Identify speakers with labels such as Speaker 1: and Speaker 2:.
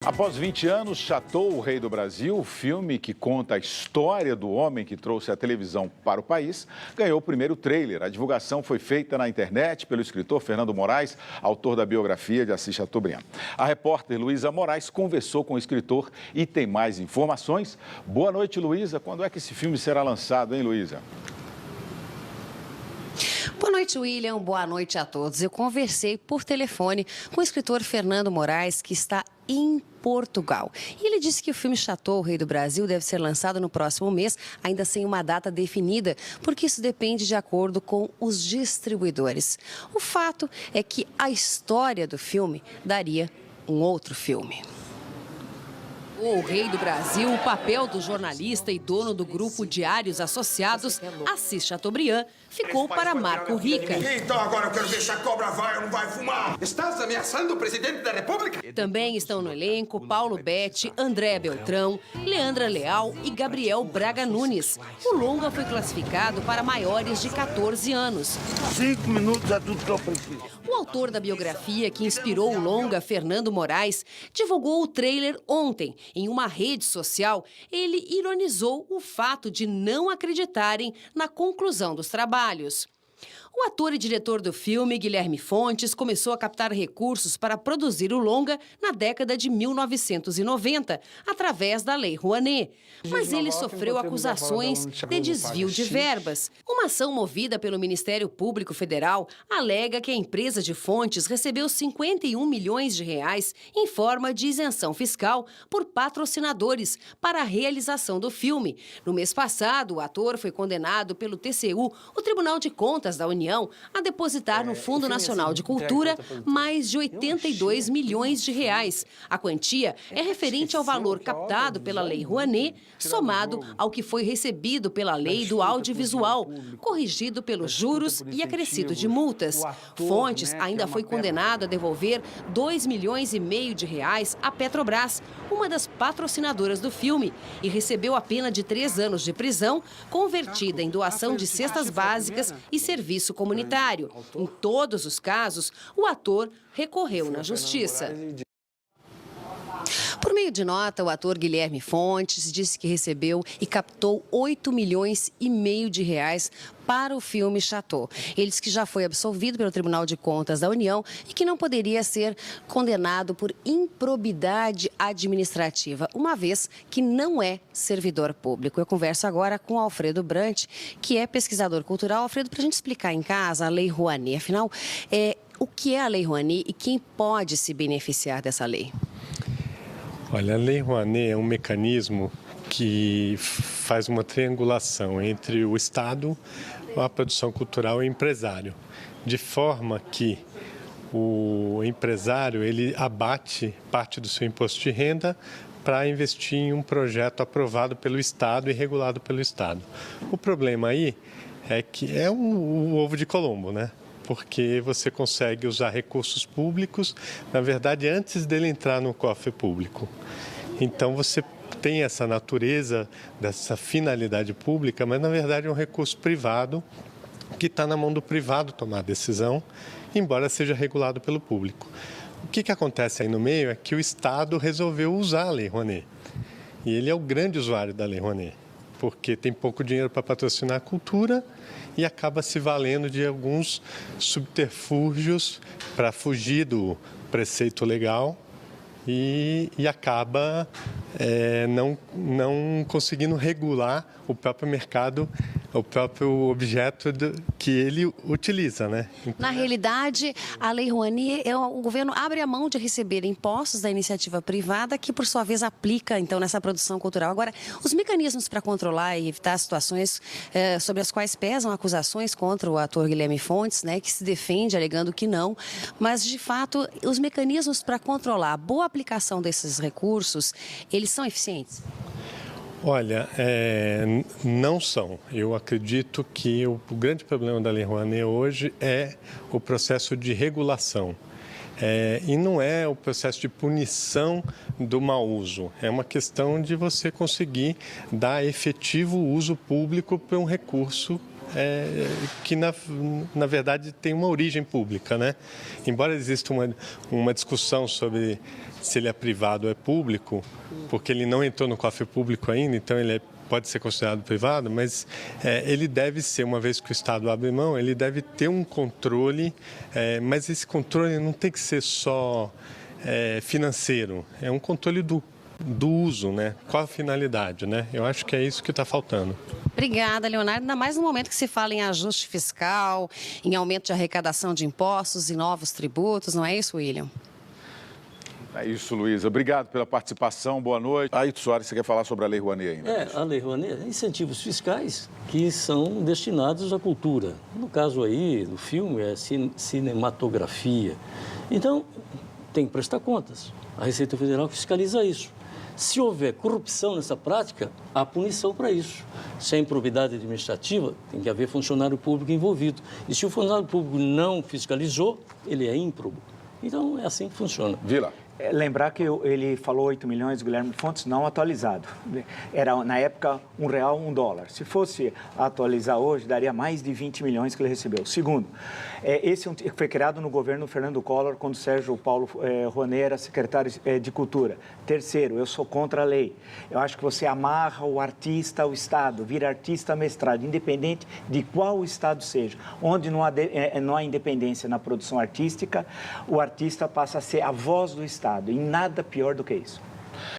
Speaker 1: Após 20 anos, Chateau, o Rei do Brasil, o filme que conta a história do homem que trouxe a televisão para o país, ganhou o primeiro trailer. A divulgação foi feita na internet pelo escritor Fernando Moraes, autor da biografia de Assis Chateaubriand. A repórter Luísa Moraes conversou com o escritor e tem mais informações. Boa noite, Luísa. Quando é que esse filme será lançado, hein, Luísa?
Speaker 2: Boa noite, William. Boa noite a todos. Eu conversei por telefone com o escritor Fernando Moraes, que está em Portugal. E ele disse que o filme Chateau, o Rei do Brasil, deve ser lançado no próximo mês, ainda sem uma data definida, porque isso depende de acordo com os distribuidores. O fato é que a história do filme daria um outro filme. O Rei do Brasil, o papel do jornalista e dono do grupo Diários Associados, Assis Chateaubriand, ficou para Marco Rica.
Speaker 3: Então agora eu quero ver se a cobra vai ou não vai fumar.
Speaker 4: Estás ameaçando o presidente da República?
Speaker 2: Também estão no elenco Paulo Betti, André Beltrão, Leandra Leal e Gabriel Braga Nunes. O longa foi classificado para maiores de 14 anos.
Speaker 3: 5 minutos é tudo que eu preciso.
Speaker 2: O autor da biografia que inspirou o longa, Fernando Moraes, divulgou o trailer ontem. Em uma rede social, ele ironizou o fato de não acreditarem na conclusão dos trabalhos. O ator e diretor do filme, Guilherme Fontes, começou a captar recursos para produzir o longa na década de 1990, através da Lei Rouanet. Mas ele sofreu acusações de desvio de verbas. Uma ação movida pelo Ministério Público Federal alega que a empresa de Fontes recebeu 51 milhões de reais em forma de isenção fiscal por patrocinadores para a realização do filme. No mês passado, o ator foi condenado pelo TCU, o Tribunal de Contas da União, a depositar no Fundo Nacional de Cultura mais de 82 milhões de reais. A quantia é referente ao valor captado pela Lei Rouanet, somado ao que foi recebido pela Lei do Audiovisual, corrigido pelos juros e acrescido de multas. Fontes ainda foi condenado a devolver 2,5 milhões de reais à Petrobras, uma das patrocinadoras do filme, e recebeu a pena de 3 anos de prisão, convertida em doação de cestas básicas e serviço comunitário. Em todos os casos, o ator recorreu na justiça. Por meio de nota, o ator Guilherme Fontes disse que recebeu e captou 8,5 milhões de reais para o filme Chateau. Ele disse que já foi absolvido pelo Tribunal de Contas da União e que não poderia ser condenado por improbidade administrativa, uma vez que não é servidor público. Eu converso agora com o Alfredo Brant, que é pesquisador cultural. Alfredo, para a gente explicar em casa a Lei Rouanet, afinal, o que é a Lei Rouanet e quem pode se beneficiar dessa lei?
Speaker 5: Olha, a Lei Rouanet é um mecanismo que faz uma triangulação entre o Estado, a produção cultural e o empresário, de forma que o empresário ele abate parte do seu imposto de renda para investir em um projeto aprovado pelo Estado e regulado pelo Estado. O problema aí é que é o ovo de Colombo, né? Porque você consegue usar recursos públicos, na verdade, antes dele entrar no cofre público. Então, você tem essa natureza dessa finalidade pública, mas, na verdade, é um recurso privado que está na mão do privado tomar a decisão, embora seja regulado pelo público. O que acontece aí no meio é que o Estado resolveu usar a Lei Rouanet. E ele é o grande usuário da Lei Rouanet, porque tem pouco dinheiro para patrocinar a cultura e acaba se valendo de alguns subterfúgios para fugir do preceito legal e acaba não conseguindo regular o próprio mercado, o próprio objeto que ele utiliza, né?
Speaker 2: Na realidade, a Lei Rouanet, o governo abre a mão de receber impostos da iniciativa privada, que por sua vez aplica, então, nessa produção cultural. Agora, os mecanismos para controlar e evitar situações sobre as quais pesam acusações contra o ator Guilherme Fontes, né, que se defende alegando que não, mas, de fato, os mecanismos para controlar a boa aplicação desses recursos, eles são eficientes?
Speaker 5: Olha, não são. Eu acredito que o grande problema da Lei Rouanet hoje é o processo de regulação. E não é o processo de punição do mau uso. É uma questão de você conseguir dar efetivo uso público para um recurso que, na verdade, tem uma origem pública, né? Embora exista uma discussão sobre se ele é privado ou é público, porque ele não entrou no cofre público ainda, então ele pode ser considerado privado, mas ele deve ser, uma vez que o Estado abre mão, ele deve ter um controle, mas esse controle não tem que ser só financeiro, é um controle do uso, né? Qual a finalidade, né? Eu acho que é isso que está faltando.
Speaker 2: Obrigada, Leonardo. Ainda mais no momento que se fala em ajuste fiscal, em aumento de arrecadação de impostos e novos tributos, não é isso, William?
Speaker 1: É isso, Luísa. Obrigado pela participação. Boa noite. Aito Soares, você quer falar sobre a Lei Rouanet ainda?
Speaker 6: A Lei Rouanet é incentivos fiscais que são destinados à cultura. No caso aí do filme, é cinematografia. Então, tem que prestar contas. A Receita Federal fiscaliza isso. Se houver corrupção nessa prática, há punição para isso. Se é improbidade administrativa, tem que haver funcionário público envolvido. E se o funcionário público não fiscalizou, ele é ímprobo. Então, é assim que funciona.
Speaker 1: Vila.
Speaker 7: Lembrar que ele falou 8 milhões, Guilherme Fontes, não atualizado. Era, na época, R$1, $1. Se fosse atualizar hoje, daria mais de 20 milhões que ele recebeu. Segundo, esse foi criado no governo Fernando Collor, quando Sérgio Paulo Rouanet era secretário de Cultura. Terceiro, eu sou contra a lei. Eu acho que você amarra o artista ao Estado, vira artista mestrado, independente de qual Estado seja. Onde não há independência na produção artística, o artista passa a ser a voz do Estado. E nada pior do que isso.